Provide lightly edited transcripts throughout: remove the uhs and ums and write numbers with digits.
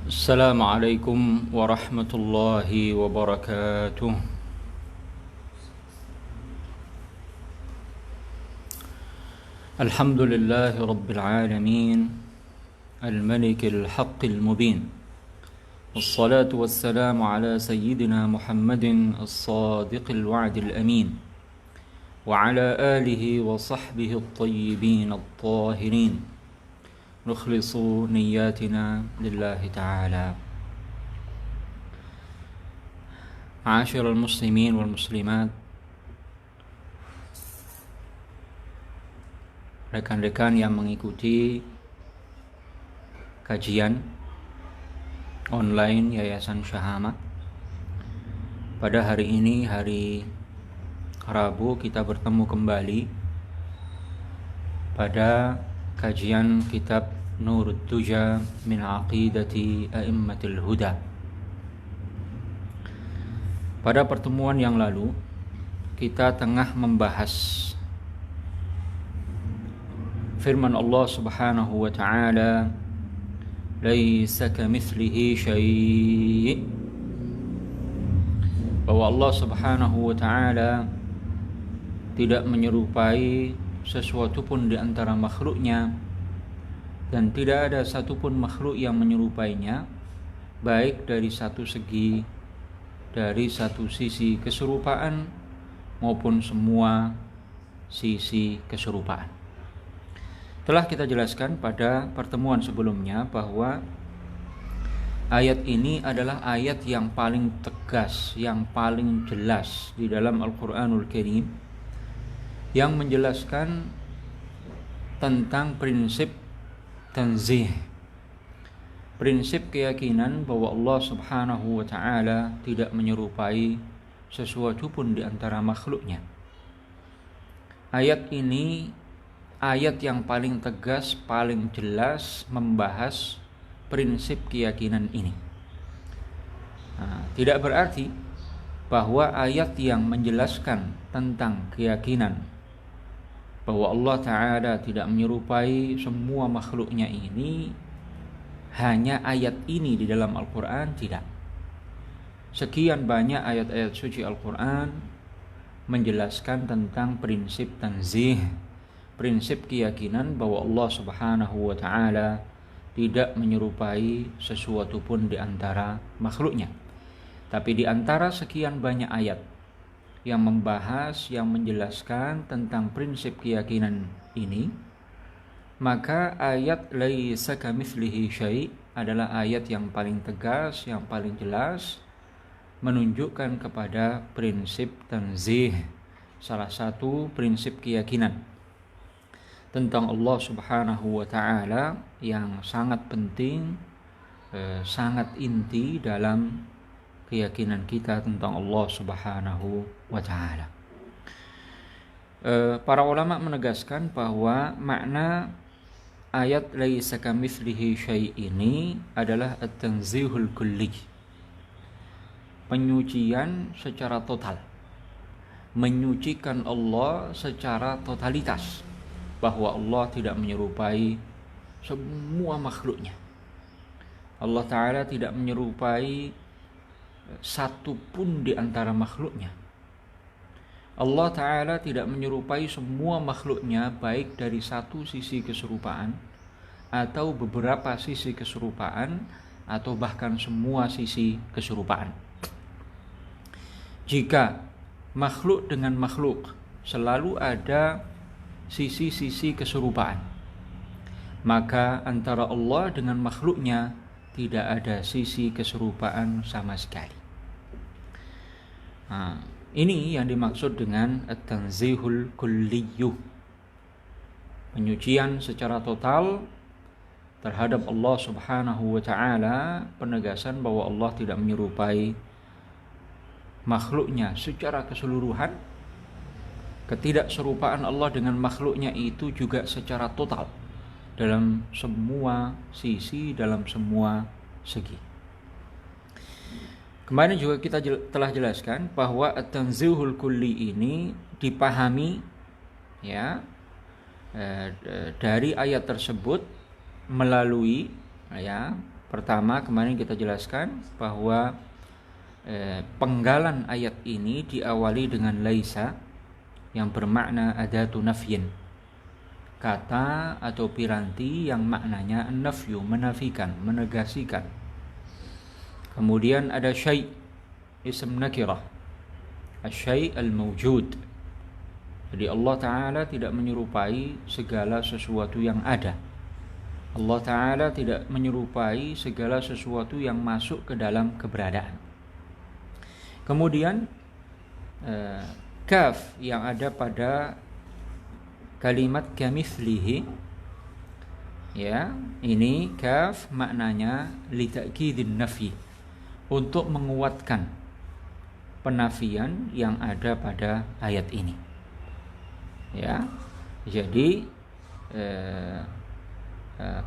السلام عليكم ورحمة الله وبركاته. الحمد لله رب العالمين الملك الحق المبين، والصلاة والسلام على سيدنا محمد الصادق الوعد الأمين، وعلى آله وصحبه الطيبين الطاهرين. نخلص نياتنا لله تعالى. معاشر المسلمين والmuslimat, rekan-rekan yang mengikuti kajian online Yayasan Syahamat, pada hari ini, hari Rabu, kita bertemu kembali pada kajian kitab Nurut Tuja min Aqidati A'immatil Huda. Pada pertemuan yang lalu, kita tengah membahas firman Allah Subhanahu wa ta'ala, laisa kamitslihi syai', bahwa Allah Subhanahu wa ta'ala tidak menyerupai sesuatu pun di antara makhluknya, dan tidak ada satupun makhluk yang menyerupainya, baik dari satu segi, dari satu sisi keserupaan maupun semua sisi keserupaan. Telah kita jelaskan pada pertemuan sebelumnya bahwa ayat ini adalah ayat yang paling tegas, yang paling jelas di dalam Al-Quranul Karim, yang menjelaskan tentang prinsip tanzih, prinsip keyakinan bahwa Allah Subhanahu wa ta'ala tidak menyerupai sesuatu pun di antara makhluknya. Ayat ini ayat yang paling tegas, paling jelas membahas prinsip keyakinan ini. Tidak berarti bahwa ayat yang menjelaskan tentang keyakinan bahwa Allah Ta'ala tidak menyerupai semua makhluknya ini hanya ayat ini di dalam Al-Quran, tidak. Sekian banyak ayat-ayat suci Al-Quran menjelaskan tentang prinsip tanzih, prinsip keyakinan bahwa Allah Subhanahu wa ta'ala tidak menyerupai sesuatu pun di antara makhluknya. Tapi di antara sekian banyak ayat yang membahas, yang menjelaskan tentang prinsip keyakinan ini, maka ayat laisa kamitslihi syai' adalah ayat yang paling tegas, yang paling jelas, menunjukkan kepada prinsip tanzih, salah satu prinsip keyakinan tentang Allah Subhanahu wa ta'ala yang sangat penting, sangat inti dalam keyakinan kita tentang Allah Subhanahu wa ta'ala. Para ulama menegaskan bahwa makna ayat laisa kamitslihi syai' ini adalah at-tanzihul kulli, penyucian secara total, menyucikan Allah secara totalitas, bahwa Allah tidak menyerupai semua makhluknya. Allah Ta'ala tidak menyerupai satu pun di antara makhluknya. Allah Ta'ala tidak menyerupai semua makhluknya, baik dari satu sisi keserupaan atau beberapa sisi keserupaan atau bahkan semua sisi keserupaan. Jika makhluk dengan makhluk selalu ada sisi-sisi keserupaan, maka antara Allah dengan makhluknya tidak ada sisi keserupaan sama sekali. Ini yang dimaksud dengan at-tanzihul kulliyyu, penyucian secara total terhadap Allah Subhanahu wa ta'ala, penegasan bahwa Allah tidak menyerupai makhluknya secara keseluruhan. Ketidakserupaan Allah dengan makhluknya itu juga secara total, dalam semua sisi, dalam semua segi. Kemarin juga kita telah jelaskan bahwa at-tanzihul kulli ini dipahami dari ayat tersebut melalui Pertama, kemarin kita jelaskan bahwa penggalan ayat ini diawali dengan laisa yang bermakna adatu nafyin, kata atau piranti yang maknanya nafyu, menafikan, menegasikan. Kemudian ada syai', ism nakirah, asy-syai' al-mawjud. Jadi Allah Ta'ala tidak menyerupai segala sesuatu yang ada. Allah Ta'ala tidak menyerupai segala sesuatu yang masuk ke dalam keberadaan. Kemudian kaf yang ada pada kalimat kamitslihi, ya, ini kaf maknanya li ta'kidin nafyi, untuk menguatkan penafian yang ada pada ayat ini. Ya, jadi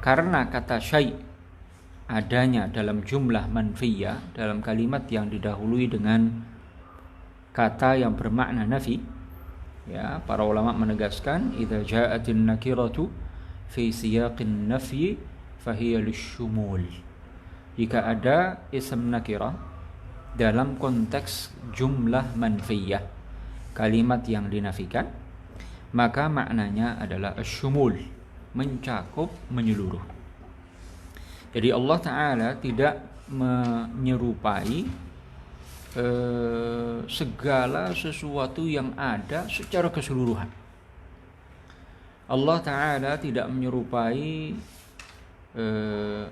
karena kata syai' adanya dalam jumlah manfiyah, dalam kalimat yang didahului dengan kata yang bermakna nafi, ya, para ulama menegaskan idza ja'atin nakiratu fi siyaqin nafyi fahiya lisyumul. Jika ada ism nakirah dalam konteks jumlah manfiyah, kalimat yang dinafikan, maka maknanya adalah asyumul, mencakup, menyeluruh. Jadi Allah Ta'ala tidak menyerupai segala sesuatu yang ada secara keseluruhan. Allah Ta'ala tidak menyerupai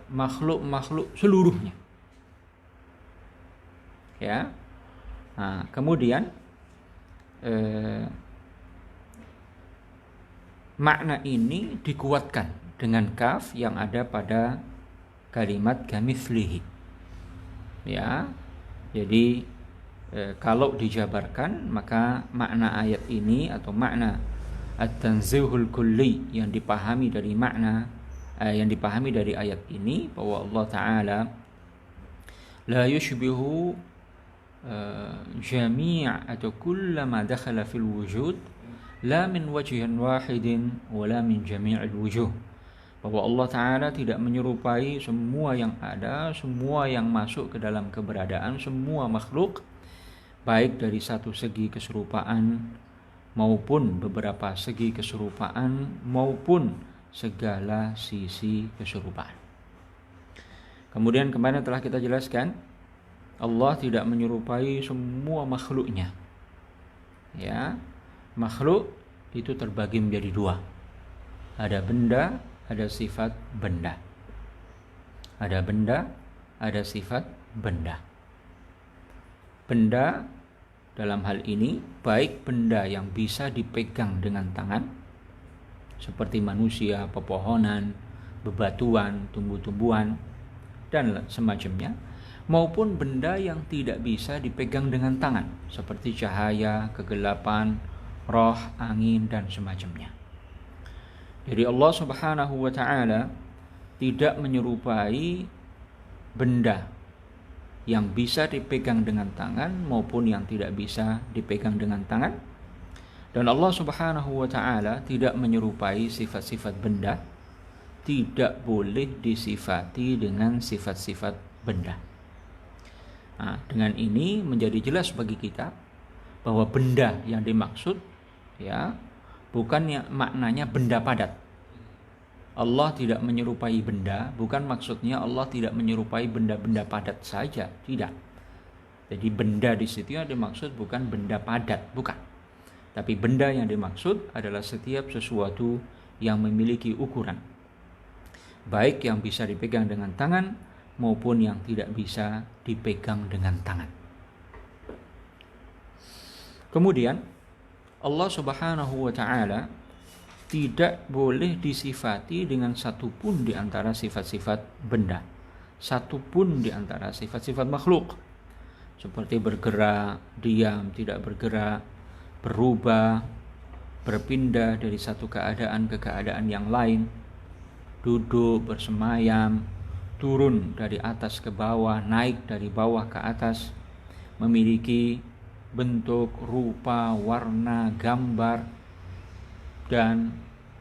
makhluk-makhluk seluruhnya. Ya. Nah, kemudian makna ini dikuatkan dengan kaf yang ada pada kalimat kamitslihi. Ya. Jadi kalau dijabarkan, maka makna ayat ini atau makna at-tanzihul kulli yang dipahami dari makna yang dipahami dari ayat ini, bahwa Allah Ta'ala la yushbihu jami' atau kullama dakhala fil wujud la min wajhin wahidin wala min jami'il wujuh, bahwa Allah Ta'ala tidak menyerupai semua yang ada, semua yang masuk ke dalam keberadaan, semua makhluk, baik dari satu segi keserupaan maupun beberapa segi keserupaan maupun segala sisi keserupaan. Kemudian kemarin telah kita jelaskan, Allah tidak menyerupai semua makhluknya. Ya, makhluk itu terbagi menjadi dua. Ada benda, ada sifat benda. Ada benda, ada sifat benda. Benda dalam hal ini baik benda yang bisa dipegang dengan tangan, seperti manusia, pepohonan, bebatuan, tumbuh-tumbuhan, dan semacamnya, maupun benda yang tidak bisa dipegang dengan tangan, seperti cahaya, kegelapan, roh, angin, dan semacamnya. Jadi Allah Subhanahu wa Ta'ala tidak menyerupai benda yang bisa dipegang dengan tangan maupun yang tidak bisa dipegang dengan tangan. Dan Allah Subhanahu wa Ta'ala tidak menyerupai sifat-sifat benda, tidak boleh disifati dengan sifat-sifat benda. Nah, dengan ini menjadi jelas bagi kita bahwa benda yang dimaksud, ya, bukan yang maknanya benda padat. Allah tidak menyerupai benda, bukan maksudnya Allah tidak menyerupai benda-benda padat saja, tidak. Jadi benda di situ yang dimaksud bukan benda padat, bukan. Tapi benda yang dimaksud adalah setiap sesuatu yang memiliki ukuran, baik yang bisa dipegang dengan tangan maupun yang tidak bisa dipegang dengan tangan. Kemudian Allah Subhanahu wa Ta'ala tidak boleh disifati dengan satupun di antara sifat-sifat benda, satupun di antara sifat-sifat makhluk, seperti bergerak, diam, tidak bergerak, berubah, berpindah dari satu keadaan ke keadaan yang lain, duduk, bersemayam, turun dari atas ke bawah, naik dari bawah ke atas, memiliki bentuk, rupa, warna, gambar, dan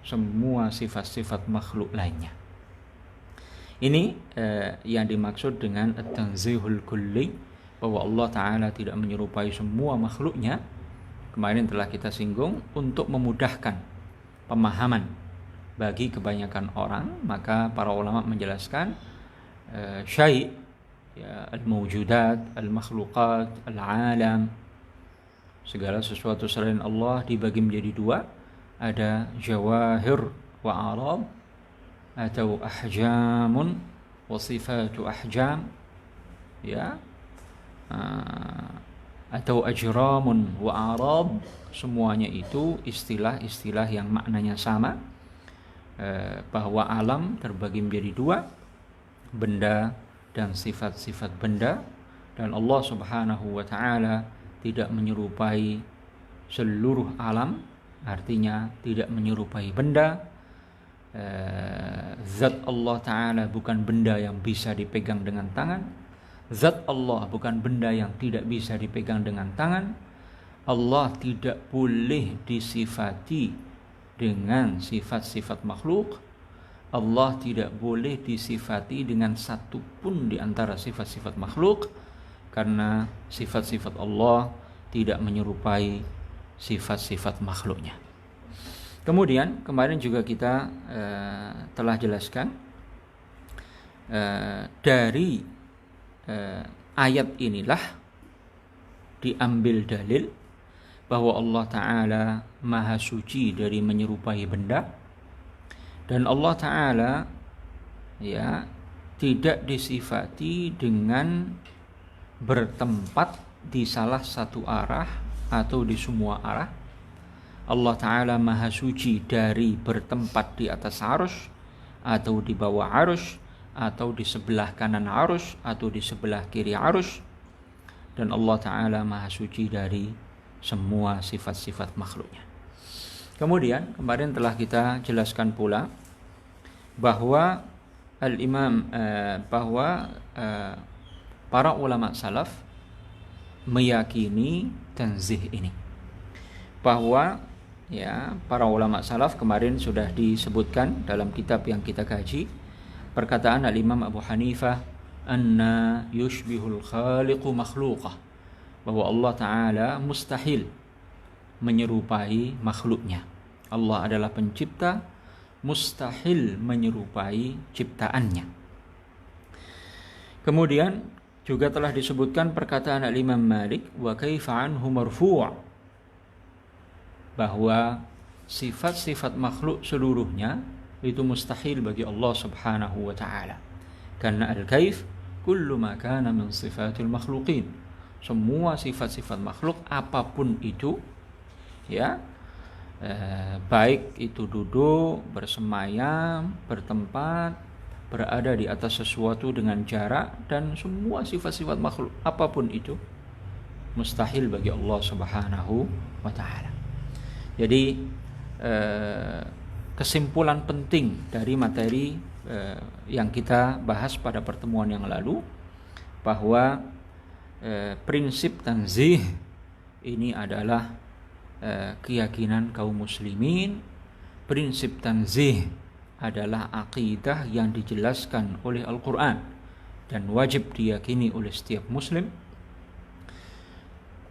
semua sifat-sifat makhluk lainnya. Ini yang dimaksud dengan at-tanzihul kulli, bahwa Allah Ta'ala tidak menyerupai semua makhluknya. Kemarin telah kita singgung, untuk memudahkan pemahaman bagi kebanyakan orang, maka para ulama menjelaskan syai', ya, al-mawjudat, al-makhluqat, al-alam, segala sesuatu selain Allah dibagi menjadi dua, ada jawahir wa arad, atau ahjamun wa sifatu ahjam, ya, atau ajramun wa arad. Semuanya itu istilah-istilah yang maknanya sama, bahwa alam terbagi menjadi dua, benda dan sifat-sifat benda, dan Allah Subhanahu wa ta'ala tidak menyerupai seluruh alam, artinya tidak menyerupai benda. Zat Allah Ta'ala bukan benda yang bisa dipegang dengan tangan. Zat Allah bukan benda yang tidak bisa dipegang dengan tangan. Allah tidak boleh disifati dengan sifat-sifat makhluk. Allah tidak boleh disifati dengan satu pun di antara sifat-sifat makhluk, karena sifat-sifat Allah tidak menyerupai sifat-sifat makhluknya. Kemudian kemarin juga kita telah jelaskan dari ayat inilah diambil dalil bahwa Allah Ta'ala maha suci dari menyerupai benda, dan Allah Ta'ala, ya, tidak disifati dengan bertempat di salah satu arah atau di semua arah. Allah Ta'ala maha suci dari bertempat di atas arus, atau di bawah arus, atau di sebelah kanan arus, atau di sebelah kiri arus. Dan Allah Ta'ala maha suci dari semua sifat-sifat makhluknya. Kemudian kemarin telah kita jelaskan pula bahwa para ulama salaf meyakini tanzih ini, bahwa, ya, para ulama salaf kemarin sudah disebutkan dalam kitab yang kita kaji, perkataan al-Imam Abu Hanifah, anna yushbihul khaliqu makhluqah, bahwa Allah Ta'ala mustahil menyerupai makhluknya. Allah adalah pencipta, mustahil menyerupai ciptaannya. Kemudian juga telah disebutkan perkataan al-Imam Malik, wa kaifa anhu marfu', bahwa sifat-sifat makhluk seluruhnya itu mustahil bagi Allah Subhanahu wa ta'ala, karena al-kaif kullu ma kana min sifatil makhluqin, semua sifat-sifat makhluk apapun itu, ya, baik itu duduk, bersemayam, bertempat, berada di atas sesuatu dengan jarak, dan semua sifat-sifat makhluk apapun itu mustahil bagi Allah Subhanahu wa ta'ala. Jadi kesimpulan penting dari materi yang kita bahas pada pertemuan yang lalu, bahwa prinsip tanzih ini adalah keyakinan kaum muslimin. Prinsip tanzih adalah akidah yang dijelaskan oleh Al-Quran dan wajib diyakini oleh setiap muslim.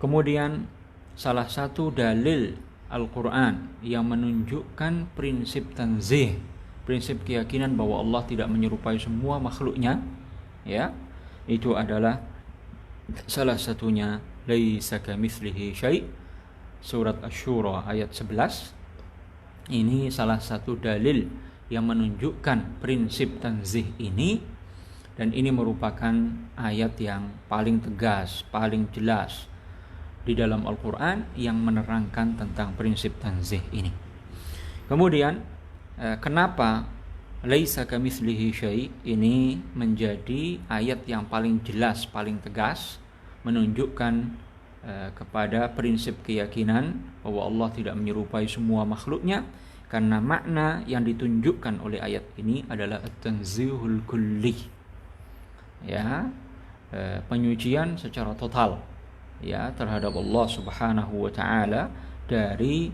Kemudian salah satu dalil Al-Quran yang menunjukkan prinsip tanzih, prinsip keyakinan bahwa Allah tidak menyerupai semua makhluknya, ya, itu adalah salah satunya laisa kamitslihi syai', surat Asy-Syura ayat 11. Ini salah satu dalil yang menunjukkan prinsip tanzih ini, dan ini merupakan ayat yang paling tegas, paling jelas di dalam Al-Quran yang menerangkan tentang prinsip tanzih ini. Kemudian kenapa laisa kamitslihi syai' ini menjadi ayat yang paling jelas, paling tegas, menunjukkan kepada prinsip keyakinan bahwa Allah tidak menyerupai semua makhluknya, karena makna yang ditunjukkan oleh ayat ini adalah at-tanzihul kulli, ya, penyucian secara total, ya, terhadap Allah Subhanahu wa ta'ala dari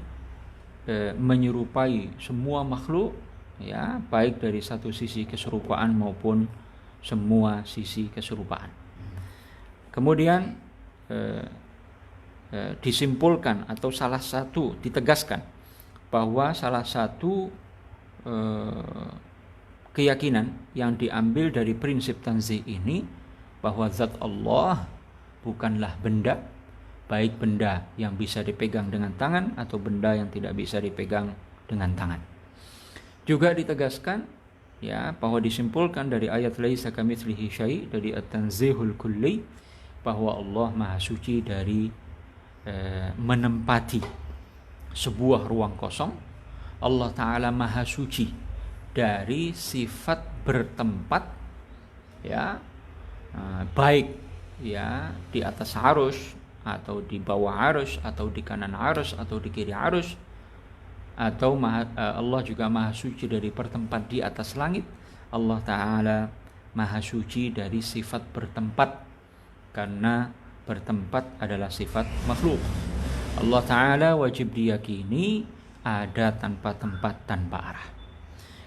menyerupai semua makhluk, ya, baik dari satu sisi keserupaan maupun semua sisi keserupaan. Kemudian disimpulkan atau salah satu ditegaskan bahwa salah satu keyakinan yang diambil dari prinsip tanzih ini bahwa zat Allah bukanlah benda, baik benda yang bisa dipegang dengan tangan atau benda yang tidak bisa dipegang dengan tangan. Juga ditegaskan ya bahwa disimpulkan dari ayat laisa kamitslihi syai' dari at-tanzihul kulli bahwa Allah Maha Suci dari menempati sebuah ruang kosong. Allah Ta'ala Maha Suci dari sifat bertempat ya, baik ya di atas arus atau di bawah arus atau di kanan arus atau di kiri arus, atau Allah juga Maha Suci dari bertempat di atas langit. Allah Ta'ala Maha Suci dari sifat bertempat, karena bertempat adalah sifat makhluk. Allah Ta'ala wajib diyakini ada tanpa tempat, tanpa arah.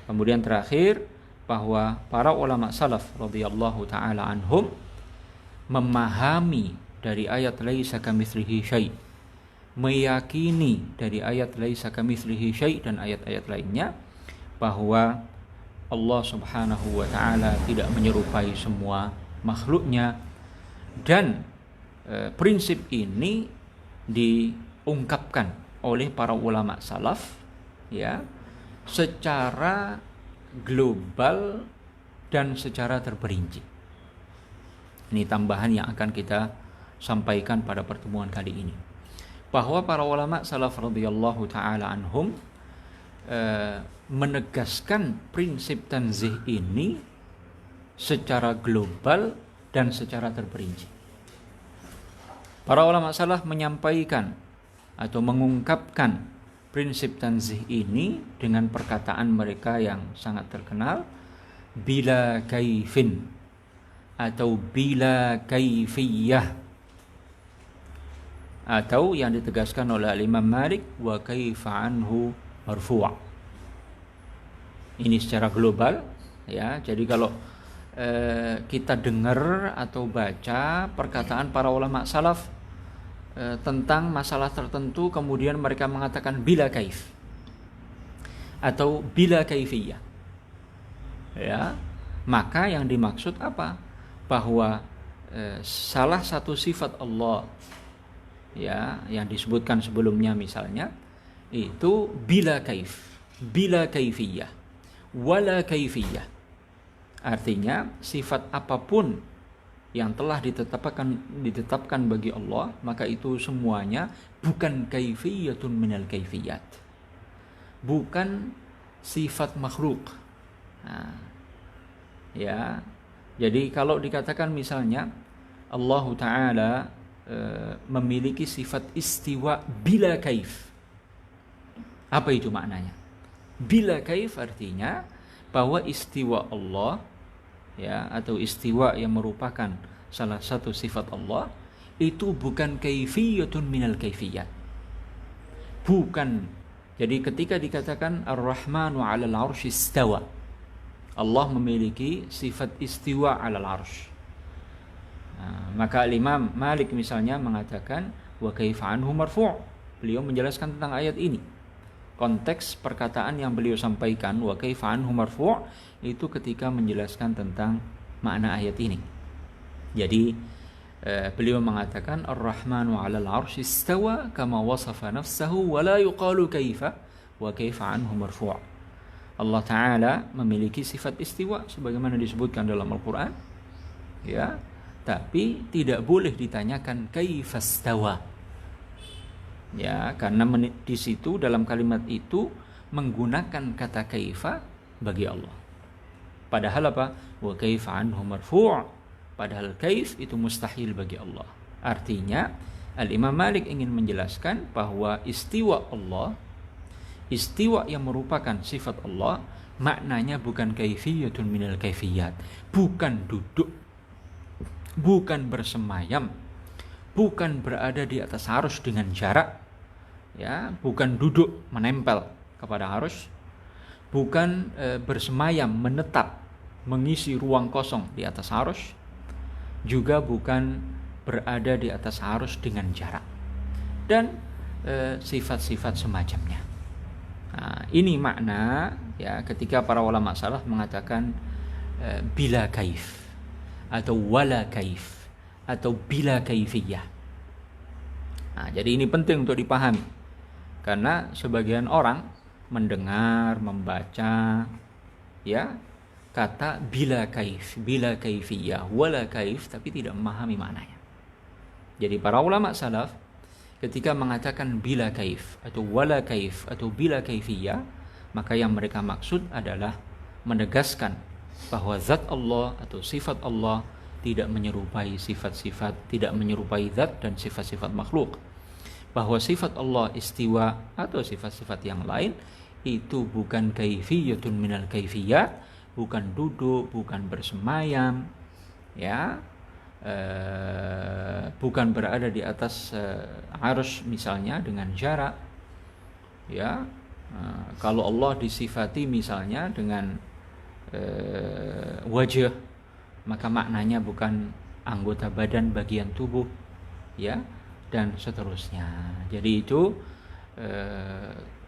Kemudian terakhir bahwa para ulama salaf radhiyallahu ta'ala anhum memahami dari ayat laisa kamitslihi syai', meyakini dari ayat laisa kamitslihi syai' dan ayat-ayat lainnya bahwa Allah Subhanahu wa ta'ala tidak menyerupai semua makhluknya. Dan prinsip ini diungkapkan oleh para ulama salaf ya secara global dan secara terperinci. Ini tambahan yang akan kita sampaikan pada pertemuan kali ini, bahwa para ulama salaf radhiyallahu taala anhum menegaskan prinsip tanzih ini secara global dan secara terperinci. Para ulama salaf menyampaikan atau mengungkapkan prinsip tanzih ini dengan perkataan mereka yang sangat terkenal, bila kaifin atau bila kaifiyah, atau yang ditegaskan oleh Imam Malik wa kaifa anhu marfu'. Ini secara global ya. Jadi kalau kita dengar atau baca perkataan para ulama salaf tentang masalah tertentu, kemudian mereka mengatakan bila kaif atau bila kaifiyah ya, maka yang dimaksud apa? Bahwa salah satu sifat Allah ya yang disebutkan sebelumnya misalnya itu bila kaif, bila kaifiyah, wala kaifiyah. Artinya sifat apapun yang telah ditetapkan bagi Allah, maka itu semuanya bukan kaifiyatun minal kaifiyat, bukan sifat makhluk. Nah, ya, jadi kalau dikatakan misalnya Allah Ta'ala memiliki sifat istiwa bila kaif, apa itu maknanya? Bila kaif artinya bahwa istiwa Allah ya, atau istiwa yang merupakan salah satu sifat Allah itu bukan kaifiyatun minal kaifiyat, bukan. Jadi ketika dikatakan Ar-Rahmanu 'alal 'arsy istawa, Allah memiliki sifat istiwa 'alal 'arsy. Maka Imam Malik misalnya mengatakan wa kaifa anhu marfu'. Beliau menjelaskan tentang ayat ini. Konteks perkataan yang beliau sampaikan wa kaifa anhu marfu' itu ketika menjelaskan tentang makna ayat ini. Jadi beliau mengatakan Ar-Rahmanu 'alal 'arsy istawa kama wasafa nafsahu wa la yuqalu kaifa wa kaifa anhu marfu'. Allah Ta'ala memiliki sifat istiwa sebagaimana disebutkan dalam Al-Qur'an ya, tapi tidak boleh ditanyakan kaifa istawa ya, karena di situ dalam kalimat itu menggunakan kata kaifa bagi Allah. Padahal apa? Wa kaifa anhu marfu'. Padahal kaif itu mustahil bagi Allah. Artinya Al-Imam Malik ingin menjelaskan bahwa istiwa Allah, istiwa yang merupakan sifat Allah, maknanya bukan kaifiyatun minal kaifiyat, bukan duduk, bukan bersemayam, bukan berada di atas arus dengan jarak ya, bukan duduk menempel kepada arus, bukan bersemayam, menetap, mengisi ruang kosong di atas arsy, juga bukan berada di atas arsy dengan jarak, dan sifat-sifat semacamnya. Nah, ini makna ya ketika para ulama salaf mengatakan bila kaif atau wala kaif atau bila kaifiyah. Nah, jadi ini penting untuk dipahami karena sebagian orang mendengar, membaca ya kata bila kaifiyah, wala kaif, tapi tidak memahami maknanya. Jadi para ulama salaf ketika mengatakan bila kaif atau wala kaif atau bila kaifiyah, maka yang mereka maksud adalah menegaskan bahwa zat Allah atau sifat Allah tidak menyerupai sifat-sifat, tidak menyerupai zat dan sifat-sifat makhluk. Bahwa sifat Allah istiwa atau sifat-sifat yang lain itu bukan kaifiyatun minal kaifiyat, bukan duduk, bukan bersemayam, ya, bukan berada di atas arsy misalnya dengan jarak, ya. Kalau Allah disifati misalnya dengan wajah, maka maknanya bukan anggota badan, bagian tubuh, ya, dan seterusnya. Jadi itu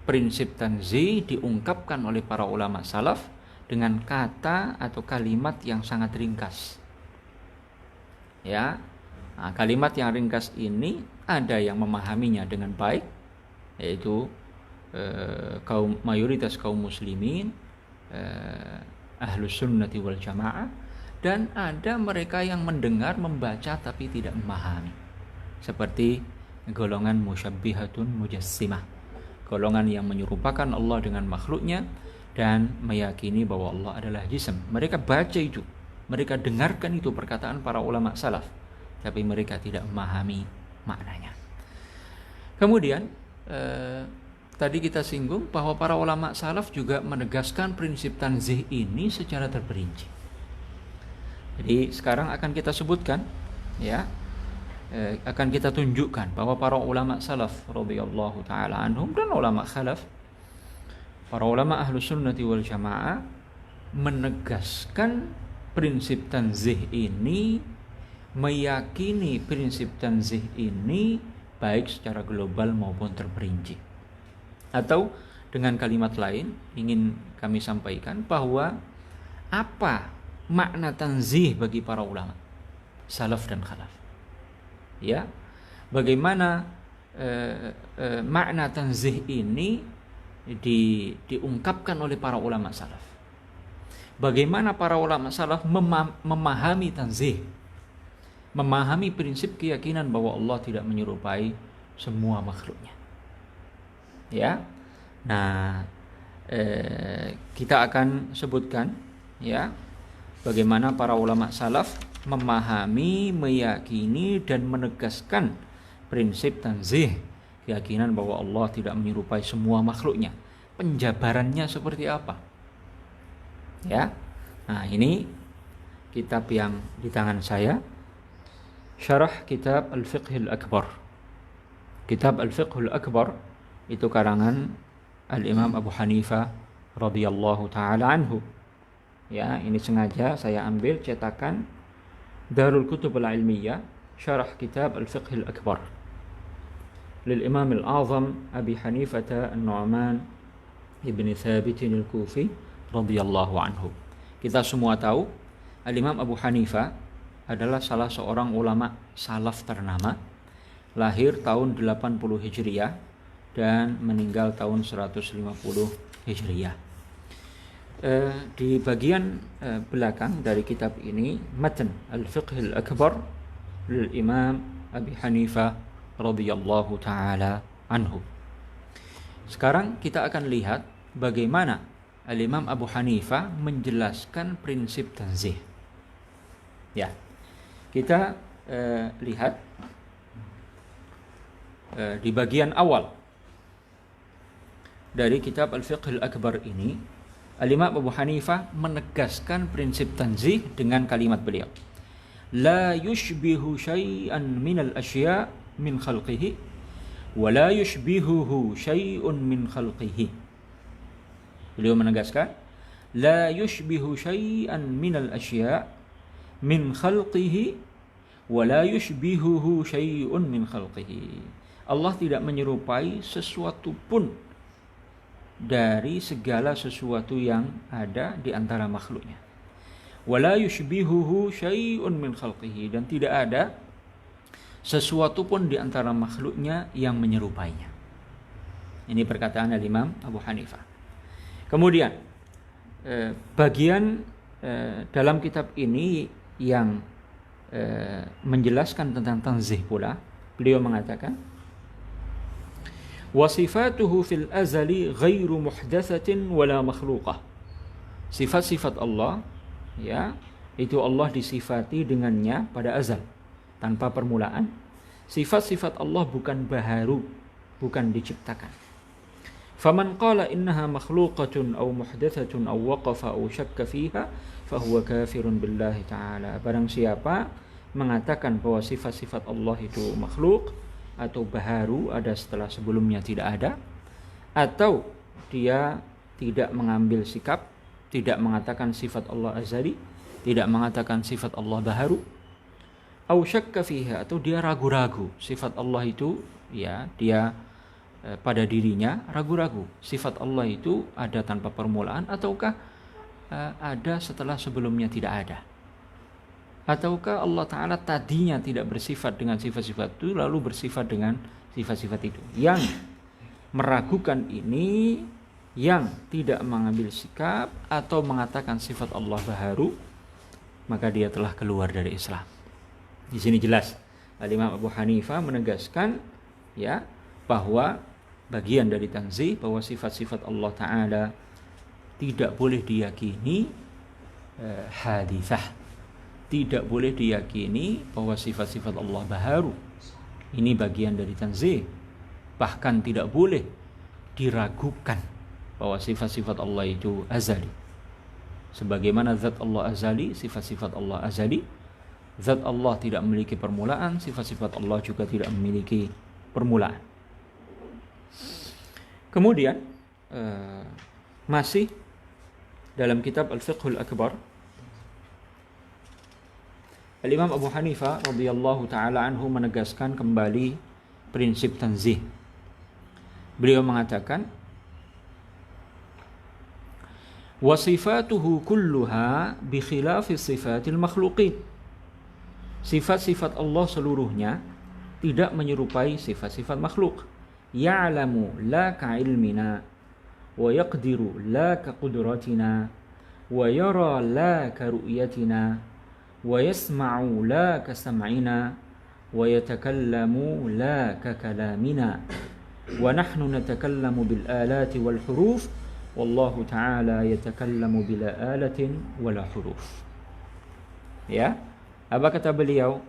prinsip tanzih diungkapkan oleh para ulama salaf dengan kata atau kalimat yang sangat ringkas. Ya, nah, kalimat yang ringkas ini ada yang memahaminya dengan baik, yaitu mayoritas kaum muslimin, ahlus sunnati wal jamaah, dan ada mereka yang mendengar, membaca tapi tidak memahami, seperti golongan musyabbihatun mujassimah, golongan yang menyerupakan Allah dengan makhluknya dan meyakini bahwa Allah adalah jism. Mereka baca itu, mereka dengarkan itu perkataan para ulama salaf, tapi mereka tidak memahami maknanya. Kemudian tadi kita singgung bahwa para ulama salaf juga menegaskan prinsip tanzih ini secara terperinci. Jadi sekarang akan kita sebutkan, ya, akan kita tunjukkan bahwa para ulama salaf radhiyallahu taala anhum dan ulama khalaf, para ulama ahlus sunnati wal jamaah menegaskan prinsip tanzih ini, meyakini prinsip tanzih ini baik secara global maupun terperinci. Atau dengan kalimat lain ingin kami sampaikan bahwa apa makna tanzih bagi para ulama salaf dan khalaf, ya, bagaimana makna tanzih ini diungkapkan oleh para ulama salaf, bagaimana para ulama salaf memahami tanzih, memahami prinsip keyakinan bahwa Allah tidak menyerupai semua makhluknya, ya. Nah, kita akan sebutkan, ya, bagaimana para ulama salaf memahami, meyakini dan menegaskan prinsip tanzih, keyakinan bahwa Allah tidak menyerupai semua makhluknya. Penjabarannya seperti apa? Ya. Nah, ini kitab yang di tangan saya, Syarah Kitab Al-Fiqhil Akbar. Kitab Al-Fiqhul Akbar itu karangan Al-Imam Abu Hanifah radhiyallahu taala anhu. Ya, ini sengaja saya ambil cetakan Darul Kutub Al-Ilmiyah, Syarah Kitab Al-Fiqhil Akbar lil Imam Al-Azam Abi Hanifah An-Nu'man Ibn Thabit Al-Kufi radhiyallahu anhu. Kita semua tahu Al-Imam Abu Hanifah adalah salah seorang ulama salaf ternama, lahir tahun 80 Hijriah dan meninggal tahun 150 Hijriah. Di bagian belakang dari kitab ini matan Al-Fiqhil Akbar lil Imam Abi Hanifah radhiyallahu taala anhu. Sekarang kita akan lihat bagaimana Al-Imam Abu Hanifah menjelaskan prinsip tanzih. Ya. Kita lihat di bagian awal dari kitab Al-Fiqhil Akbar ini, Al-Imam Abu Hanifah menegaskan prinsip tanzih dengan kalimat beliau, la yushbihu syai'an minal asya' min khalqihi wa la yushbihuhu syai'un min khalqihi. Beliau menegaskan, la yushbihu syai'an minal asya' min khalqihi wa la yushbihuhu syai'un min khalqihi. Allah tidak menyerupai sesuatu pun dari segala sesuatu yang ada di antara makhluknya. Wala yushbihuhu syai'un min khalqihi, dan tidak ada sesuatu pun di antara makhluknya yang menyerupainya. Ini perkataan Imam Abu Hanifah. Kemudian bagian dalam kitab ini yang menjelaskan tentang tanzih pula, beliau mengatakan, wa sifatuhu fil azali ghairu muhdatsatin wala makhluqah. Sifat-sifat Allah, ya, itu Allah disifati dengannya pada azal, tanpa permulaan. Sifat-sifat Allah bukan baharu, bukan diciptakan. Faman qala innaha makhluqatun aw muhdatsatun aw waqafa aw syakka fiha fahuwa kafirun billahi ta'ala. Barang siapa mengatakan bahwa sifat-sifat Allah itu makhluk atau baharu, ada setelah sebelumnya tidak ada, atau dia tidak mengambil sikap, tidak mengatakan sifat Allah azali, tidak mengatakan sifat Allah baharu, au syakka fiha, atau dia ragu-ragu sifat Allah itu, ya, dia pada dirinya ragu-ragu sifat Allah itu ada tanpa permulaan ataukah ada setelah sebelumnya tidak ada, ataukah Allah Ta'ala tadinya tidak bersifat dengan sifat-sifat itu lalu bersifat dengan sifat-sifat itu. Yang meragukan ini, yang tidak mengambil sikap atau mengatakan sifat Allah baharu, maka dia telah keluar dari Islam. Di sini jelas Imam Abu Hanifah menegaskan, ya, bahwa bagian dari tanzih, bahwa sifat-sifat Allah Ta'ala tidak boleh diyakini hadithah, tidak boleh diyakini bahwa sifat-sifat Allah baharu. Ini bagian dari tanzih. Bahkan tidak boleh diragukan bahwa sifat-sifat Allah itu azali. Sebagaimana zat Allah azali, sifat-sifat Allah azali. Zat Allah tidak memiliki permulaan, sifat-sifat Allah juga tidak memiliki permulaan. Kemudian masih dalam kitab Al-Fiqhul Akbar, Al-Imam Abu Hanifah radhiyallahu taala anhu menegaskan kembali prinsip tanzih. Beliau mengatakan, wa sifatuhu kulluha bi khilafi sifatil makhluqin. Sifat-sifat Allah seluruhnya tidak menyerupai sifat-sifat makhluk. Ya'lamu la ka'ilmina wa yaqdiru la kaqudratina wa yara la karu'yatina wa yasma'u la kasam'ina wa yatakallamu la kakalamina wa nahnu natakallamu bil alati wal huruf wallahu ta'ala yatakallamu bila alatin wala huruf. Ya, apa kata beliau?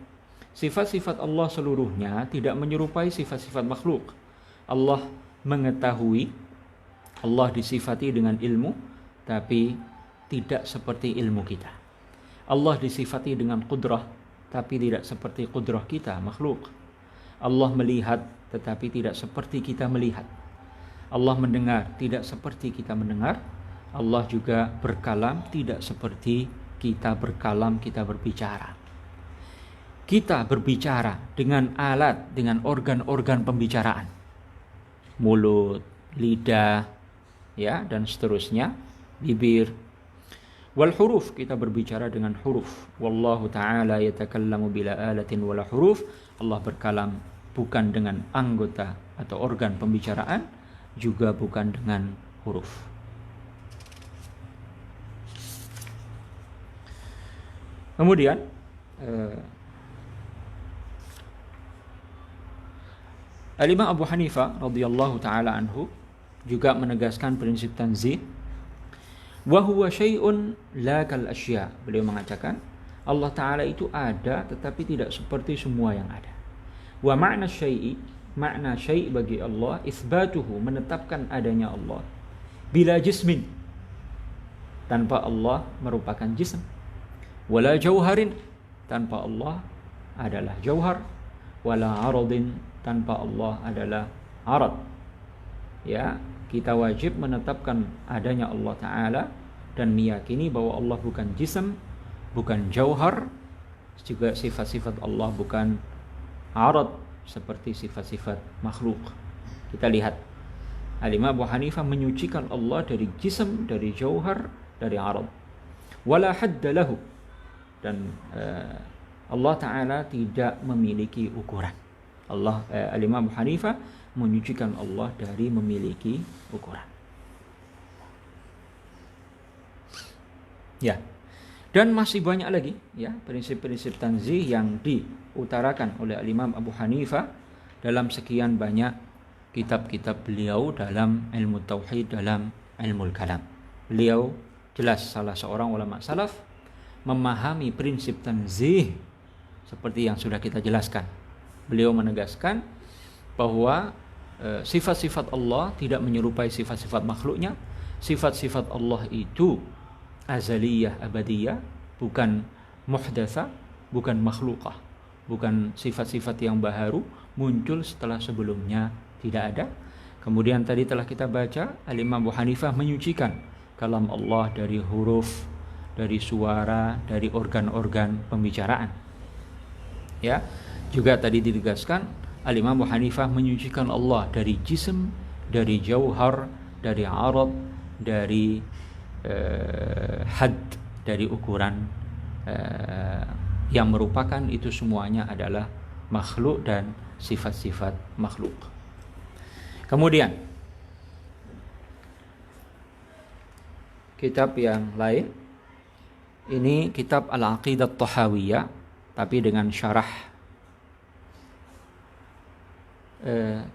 Sifat-sifat Allah seluruhnya tidak menyerupai sifat-sifat makhluk. Allah mengetahui, Allah disifati dengan ilmu, tapi tidak seperti ilmu kita. Allah disifati dengan qudrah, tapi tidak seperti qudrah kita, makhluk. Allah melihat, tetapi tidak seperti kita melihat. Allah mendengar, tidak seperti kita mendengar. Allah juga berkalam, tidak seperti kita berkalam, kita berbicara. Kita berbicara dengan alat, dengan organ-organ pembicaraan. Mulut, lidah, ya, dan seterusnya, bibir. Wal huruf, kita berbicara dengan huruf. Wallahu ta'ala yatakallamu bila alatin wala huruf. Allah berkalam bukan dengan anggota atau organ pembicaraan, juga bukan dengan huruf. Kemudian Al-Imam Abu Hanifah radhiyallahu taala anhu juga menegaskan prinsip tanzih. Wa huwa syai'un la kal asya. Beliau mengatakan Allah Ta'ala itu ada tetapi tidak seperti semua yang ada. Wa makna syai'i, makna syai' bagi Allah, itsbatuhu, menetapkan adanya Allah, bila jismin, tanpa Allah merupakan jism, wala jauharin, tanpa Allah adalah jauhar, wala aradin, tanpa Allah adalah arad. Ya, Kita wajib menetapkan adanya Allah Ta'ala dan meyakini bahwa Allah bukan jism, bukan jauhar, juga sifat-sifat Allah bukan arad seperti sifat-sifat makhluk. Kita lihat Al-Imam Abu Hanifah menyucikan Allah dari jism, dari jauhar, dari arad. Wala hadda lahu, dan Allah Ta'ala tidak memiliki ukuran. Al-Imam Abu Hanifah menyucikan Allah dari memiliki ukuran. Ya. Dan masih banyak lagi ya prinsip-prinsip tanzih yang diutarakan oleh Imam Abu Hanifah dalam sekian banyak kitab-kitab beliau dalam ilmu tauhid, dalam ilmu kalam. Beliau jelas salah seorang ulama salaf, memahami prinsip tanzih seperti yang sudah kita jelaskan. Beliau menegaskan bahwa sifat-sifat Allah tidak menyerupai sifat-sifat makhluknya. Sifat-sifat Allah itu azaliyah, abadiyah, bukan muhdatsah, bukan makhlukah, bukan sifat-sifat yang baru muncul setelah sebelumnya tidak ada. Kemudian tadi telah kita baca Al-Imam Abu Hanifah menyucikan kalam Allah dari huruf, dari suara, dari organ-organ pembicaraan. Ya, juga tadi ditegaskan Al-Imam Abu Hanifah menyucikan Allah dari jism, dari jauhar, dari arad, dari had, dari ukuran yang merupakan itu semuanya adalah makhluk dan sifat-sifat makhluk. Kemudian kitab yang lain, ini kitab Al-Aqidah At-Tahawiyah tapi dengan syarah.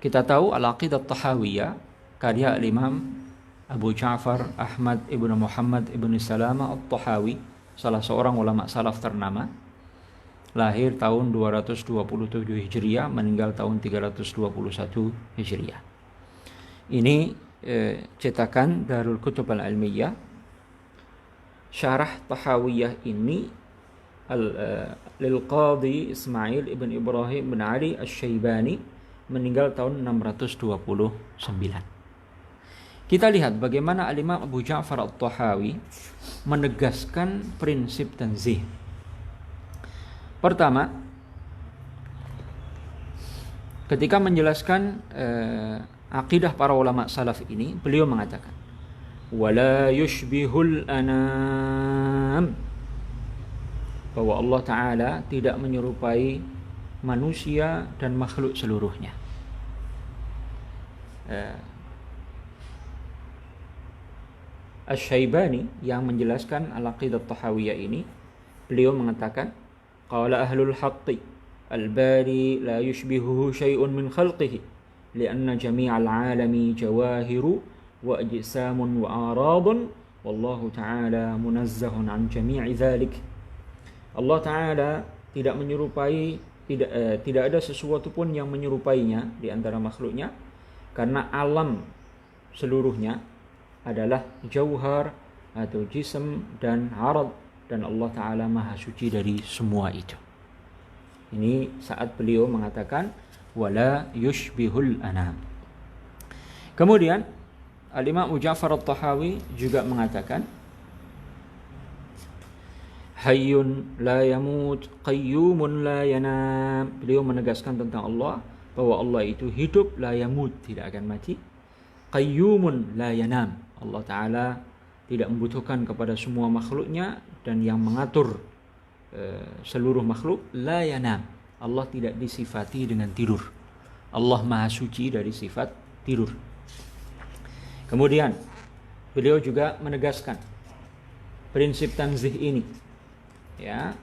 Kita tahu Al-Aqidah At-Tahawiyah karya Imam Abu Ja'far Ahmad ibn Muhammad ibn Salamah At-Tahawi, salah seorang ulama salaf ternama, lahir tahun 227 Hijriah, meninggal tahun 321 Hijriah. Ini cetakan Darul Kutub Al-Ilmiyah. Syarah Tahawiyah ini lil Qadhi Ismail ibn Ibrahim bin Ali Asy-Syaibani, meninggal tahun 629. Kita lihat bagaimana Al-Imam Abu Ja'far At-Tahawi menegaskan prinsip tanzih. Pertama, ketika menjelaskan akidah para ulama salaf ini, beliau mengatakan wala yushbihul anam, bahwa Allah Ta'ala tidak menyerupai manusia dan makhluk seluruhnya. Asy-Syaibani yang menjelaskan Al-Aqidah At-Tahawiyah ini, beliau mengatakan qala ahlul haqqi al-bari la yushbihuhu syai'un min khalqihi li'anna jami'al 'alami jawahiru wa ajsamun wa aradun wallahu ta'ala munazzahun 'an jami'i dzalik. Allah Ta'ala tidak menyerupai, tidak ada sesuatu pun yang menyerupainya di antara makhluknya, karena alam seluruhnya adalah jauhar atau jism dan arad, dan Allah Ta'ala maha suci dari semua itu. Ini saat beliau mengatakan wala yushbihul anam. Kemudian Al-Imam Abu Ja'far At-Tahawi juga mengatakan hayyun la yamut qayyumun la yanam. Beliau menegaskan tentang Allah bahwa Allah itu hidup, la yamut, tidak akan mati, qayyumun la yanam, Allah Ta'ala tidak membutuhkan kepada semua makhluknya, dan yang mengatur seluruh makhluk, la yanam, Allah tidak disifati dengan tidur. Allah maha suci dari sifat tidur. Kemudian beliau juga menegaskan prinsip tanzih ini ya,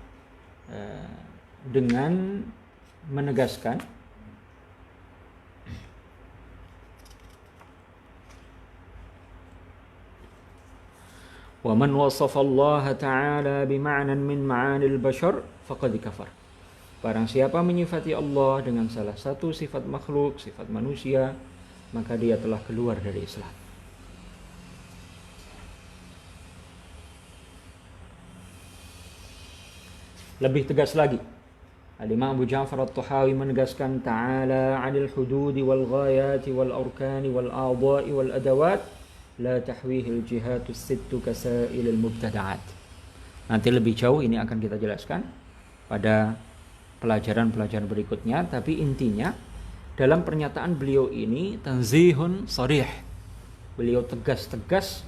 dengan menegaskan وَمَنْ وَصَفَ اللَّهَ تَعَالَى بِمَعْنًا مِنْ مَعَانِ الْبَشَرِ فَقَدْ كَفَرَ. Barang siapa menyifati Allah dengan salah satu sifat makhluk, sifat manusia, maka dia telah keluar dari Islam. Lebih tegas lagi, Al-Imam Abu Ja'far At-Tahawi menegaskan ta'ala 'anil hududi wal ghayati wal arkani wal a'dha'i wal adawat la tahwihil jihatus sittu kasailil mubtada'at. Nanti lebih jauh ini akan kita jelaskan pada pelajaran-pelajaran berikutnya, tapi intinya dalam pernyataan beliau ini tanzihun sharih. Beliau tegas-tegas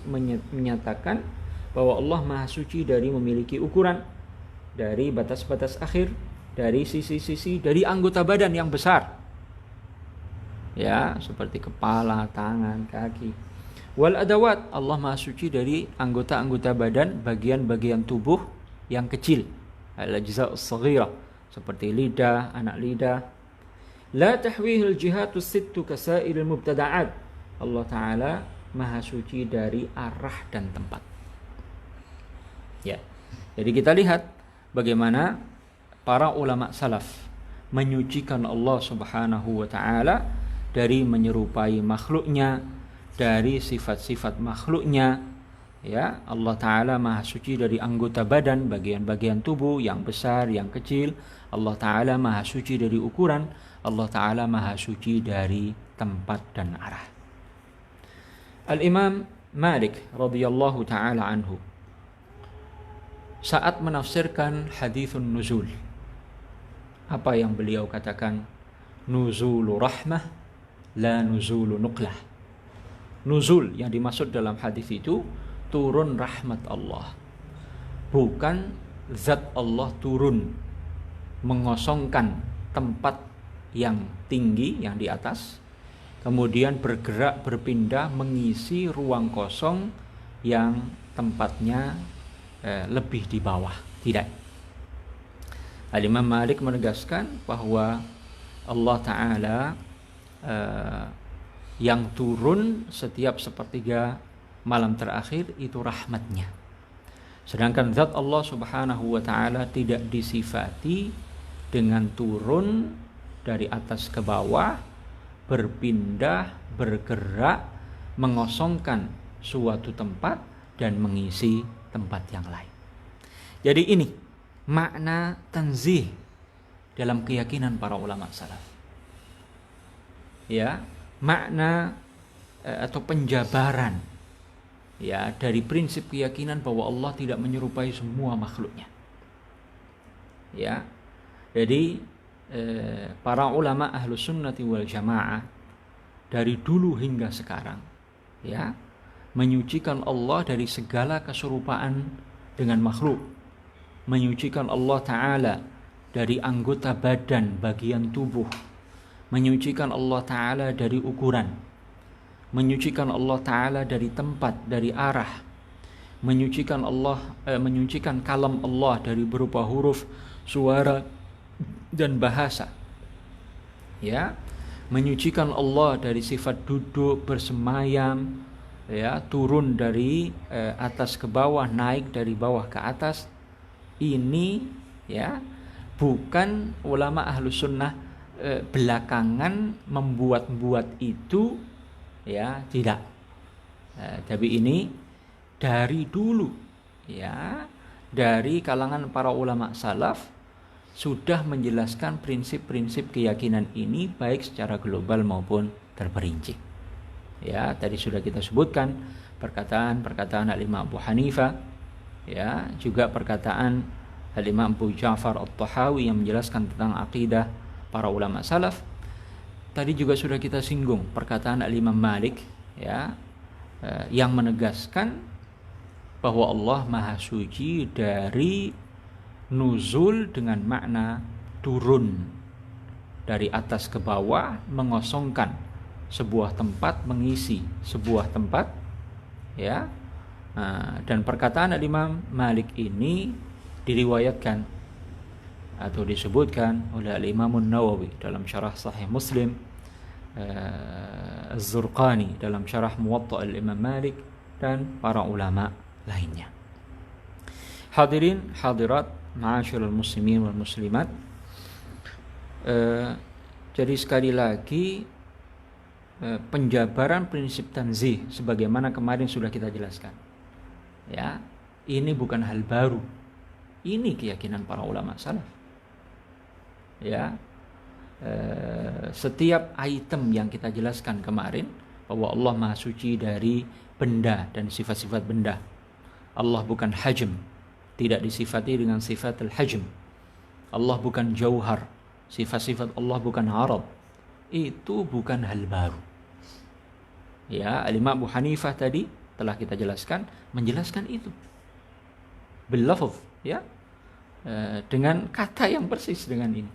menyatakan bahwa Allah Maha Suci dari memiliki ukuran, dari batas-batas akhir, dari sisi-sisi, dari anggota badan yang besar, ya, seperti kepala, tangan, kaki. Wal adawat, Allah Maha Suci dari anggota-anggota badan, bagian-bagian tubuh yang kecil, al-ajza'us shaghirah, seperti lidah, anak lidah. La tahwihil jihatus sittu kasairil mubtada'at. Allah Ta'ala Maha Suci dari arah dan tempat. Ya. Jadi kita lihat bagaimana para ulama salaf menyucikan Allah Subhanahu wa ta'ala dari menyerupai makhluknya, dari sifat-sifat makhluknya. Ya, Allah Ta'ala Maha Suci dari anggota badan, bagian-bagian tubuh yang besar, yang kecil. Allah Ta'ala Maha Suci dari ukuran. Allah Ta'ala Maha Suci dari tempat dan arah. Al-Imam Malik radhiyallahu ta'ala anhu saat menafsirkan hadithun nuzul, apa yang beliau katakan? Nuzulu rahmah la nuzulu nuqlah. Nuzul yang dimaksud dalam hadis itu turun rahmat Allah, bukan zat Allah turun mengosongkan tempat yang tinggi, yang di atas, kemudian bergerak berpindah mengisi ruang kosong yang tempatnya lebih di bawah. Tidak. Al-Imam Malik menegaskan bahwa Allah Ta'ala yang turun setiap sepertiga malam terakhir itu rahmatnya. Sedangkan zat Allah Subhanahu wa Ta'ala tidak disifati dengan turun dari atas ke bawah, berpindah, bergerak, mengosongkan suatu tempat dan mengisi tempat yang lain. Jadi ini makna tanzih dalam keyakinan para ulama salaf. Ya, makna atau penjabaran, ya, dari prinsip keyakinan bahwa Allah tidak menyerupai semua makhluknya. Ya. Jadi para ulama Ahlus Sunnati wal Jamaah dari dulu hingga sekarang, ya, menyucikan Allah dari segala keserupaan dengan makhluk, menyucikan Allah Ta'ala dari anggota badan, bagian tubuh, menyucikan Allah Ta'ala dari ukuran, menyucikan Allah Ta'ala dari tempat, dari arah, menyucikan kalam Allah dari berupa huruf, suara, dan bahasa, ya, menyucikan Allah dari sifat duduk, bersemayam, ya, turun dari atas ke bawah, naik dari bawah ke atas. Ini, ya, bukan ulama Ahlus Sunnah belakangan membuat-buat itu, ya, tidak. Tapi ini dari dulu, ya, dari kalangan para ulama salaf sudah menjelaskan prinsip-prinsip keyakinan ini baik secara global maupun terperinci. Ya, tadi sudah kita sebutkan perkataan Al-Imam Abu Hanifah, ya, juga perkataan Al-Imam Abu Ja'far At-Tahawi yang menjelaskan tentang akidah para ulama salaf. Tadi juga sudah kita singgung perkataan Al-Imam Malik, ya, yang menegaskan bahwa Allah Maha Suci dari nuzul dengan makna turun dari atas ke bawah, mengosongkan sebuah tempat, mengisi sebuah tempat, ya. Dan perkataan Imam Malik ini diriwayatkan atau disebutkan oleh Imam Nawawi dalam syarah Sahih Muslim, Az-Zurqani dalam syarah Muwatta al-Imam Malik, dan para ulama lainnya. Hadirin hadirat ma'asyiral muslimin wal muslimat, jadi sekali lagi penjabaran prinsip tanzih sebagaimana kemarin sudah kita jelaskan, ya, ini bukan hal baru. Ini keyakinan para ulama salaf. ya. Setiap item yang kita jelaskan kemarin bahwa Allah Maha Suci dari benda dan sifat-sifat benda. Allah bukan hajm, tidak disifati dengan sifat al-hajm. Allah bukan jauhar, sifat-sifat Allah bukan arad. Itu bukan hal baru. Ya, Al-Imam Abu Hanifah tadi telah kita jelaskan, menjelaskan itu bil-lafz, ya, dengan kata yang persis dengan ini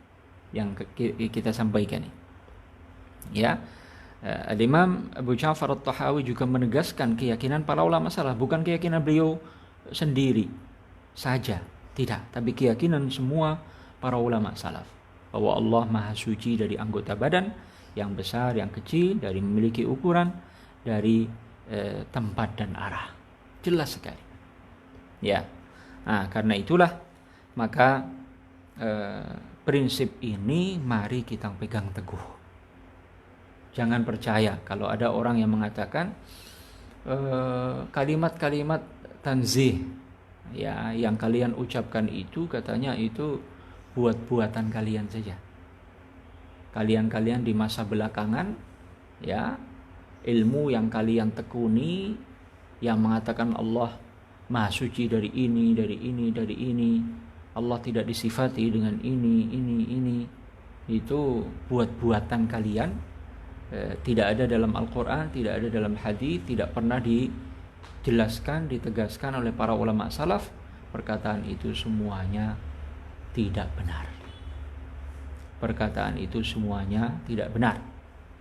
yang kita sampaikan ini. Ya, Al-Imam Abu Ja'far At-Tahawi juga menegaskan keyakinan para ulama salaf, bukan keyakinan beliau sendiri saja, tidak, tapi keyakinan semua para ulama salaf bahwa Allah Maha Suci dari anggota badan yang besar, yang kecil, dari memiliki ukuran, dari tempat dan arah. Jelas sekali. Ya. Nah, karena itulah maka prinsip ini mari kita pegang teguh. Jangan percaya kalau ada orang yang mengatakan kalimat-kalimat tanzih, ya, yang kalian ucapkan itu katanya itu buat-buatan kalian saja. Kalian di masa belakangan, ya, ilmu yang kalian tekuni yang mengatakan Allah Maha Suci dari ini, Allah tidak disifati dengan ini, itu buat-buatan kalian, tidak ada dalam Al-Quran, tidak ada dalam hadis, tidak pernah dijelaskan, ditegaskan oleh para ulama salaf. Perkataan itu semuanya tidak benar. Perkataan itu semuanya tidak benar,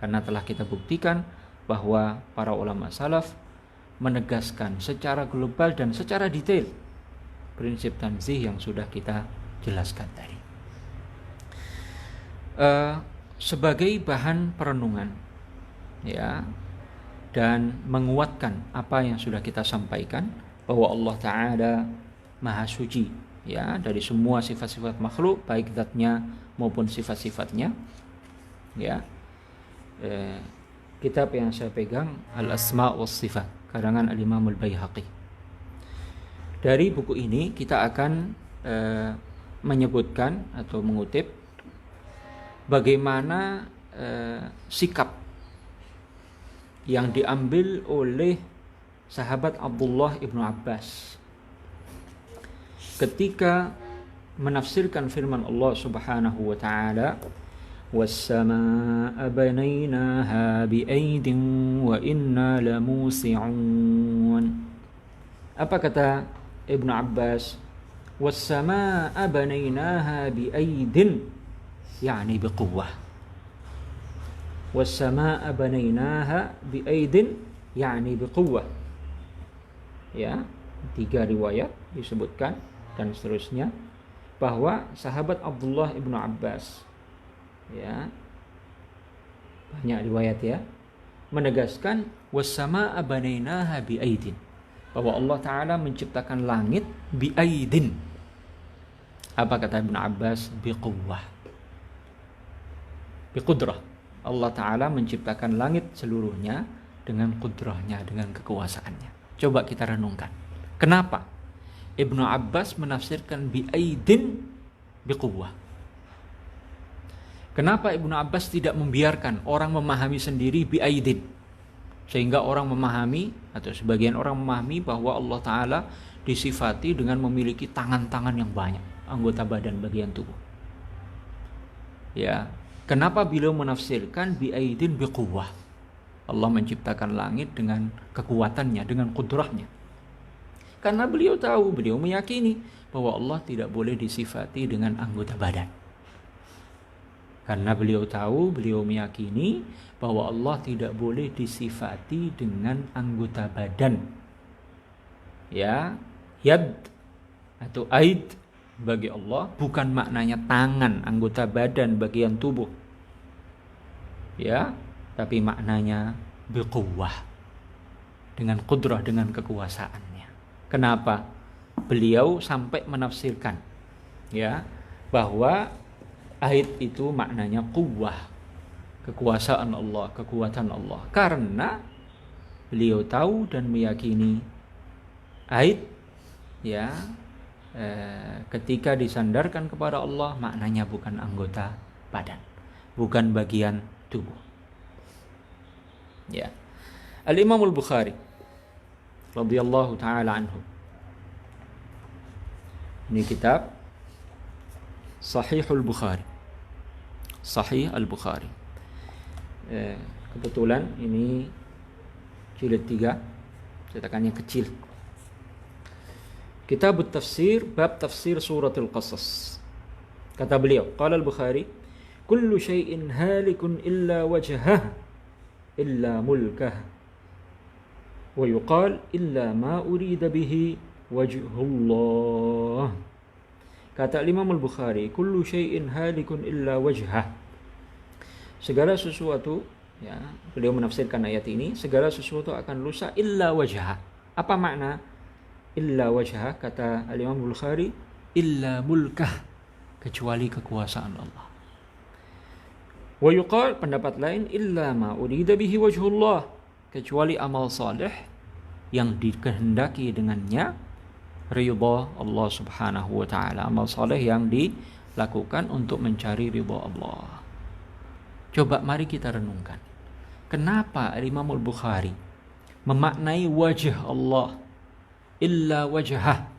karena telah kita buktikan bahwa para ulama salaf menegaskan secara global dan secara detail prinsip tanzih yang sudah kita jelaskan tadi. Sebagai bahan perenungan, ya, dan menguatkan apa yang sudah kita sampaikan bahwa Allah Ta'ala Maha Suci, ya, dari semua sifat-sifat makhluk, baik zatnya maupun sifat-sifatnya, ya. Kitab yang saya pegang Al-Asma' was Sifat, karangan Al-Imam Al-Baihaqi. Dari buku ini kita akan menyebutkan atau mengutip bagaimana sikap yang diambil oleh sahabat Abdullah ibnu Abbas ketika menafsirkan firman Allah Subhanahu wa taala, "Was-samaa'a banainaha bi'aidin wa inna lamusi'un." Apa kata Ibnu Abbas? "Was-samaa'a banainaha bi'aidin," yani biquwwah. "Was-samaa'a banainaha bi'aidin," yani biquwwah. Ya, 3 riwayat disebutkan dan seterusnya bahwa sahabat Abdullah ibnu Abbas, ya, banyak riwayat, ya, menegaskan was-samaa'a banainaha bi'aidin, bahwa Allah Ta'ala menciptakan langit bi'aidin. Apa kata Ibnu Abbas? Biquwwah, biqudrah. Allah Ta'ala menciptakan langit seluruhnya dengan kudrahnya, dengan kekuasaannya. Coba kita renungkan, kenapa Ibnu Abbas menafsirkan bi'aidin biquwwah? Kenapa Ibnu Abbas tidak membiarkan orang memahami sendiri bi'aidin, sehingga orang memahami atau sebagian orang memahami bahwa Allah Ta'ala disifati dengan memiliki tangan-tangan yang banyak, anggota badan bagian tubuh. Ya, kenapa beliau menafsirkan bi'aidin biquwwah? Allah menciptakan langit dengan kekuatannya, dengan kudrahnya. Karena beliau tahu, beliau meyakini bahwa Allah tidak boleh disifati dengan anggota badan. Karena beliau tahu, beliau meyakini bahwa Allah tidak boleh disifati dengan anggota badan. Ya, yad atau aid bagi Allah bukan maknanya tangan, anggota badan, bagian tubuh. Ya, tapi maknanya biquwwah, dengan kudrah, dengan kekuasaannya. Kenapa beliau sampai menafsirkan, ya, bahwa aid itu maknanya quwwah, kekuasaan Allah, kekuatan Allah? Karena beliau tahu dan meyakini aid, ya, ketika disandarkan kepada Allah maknanya bukan anggota badan, bukan bagian tubuh. Ya. Al-Imam Al-Bukhari radhiyallahu taala anhu. Ini kitab Sahihul Bukhari. Sahih Al-Bukhari. Kebetulan ini jilid 3, cetakannya kecil. Kitab Tafsir, bab tafsir suratul Qasas. Kata beliau, qala Al-Bukhari, kullu syai'in halikun illa wajhah illa mulkah. Wa yuqal illa ma urida bihi wajhullah. Kata Imam Al-Bukhari, kullu syai'in halikun illa wajhah. Segala sesuatu, ya, beliau menafsirkan ayat ini, segala sesuatu akan rusak illa wajhah. Apa makna illa wajhah? Kata Imam Al-Bukhari, illa mulkah, kecuali kekuasaan Allah. Wa yuqal, pendapat lain, illa ma urida bihi wajhullah, kecuali amal saleh yang dikehendaki dengannya ridha Allah Subhanahu wa taala, amal saleh yang dilakukan untuk mencari ridha Allah. Coba mari kita renungkan, kenapa Imam Al-Bukhari memaknai wajah Allah illa wajhah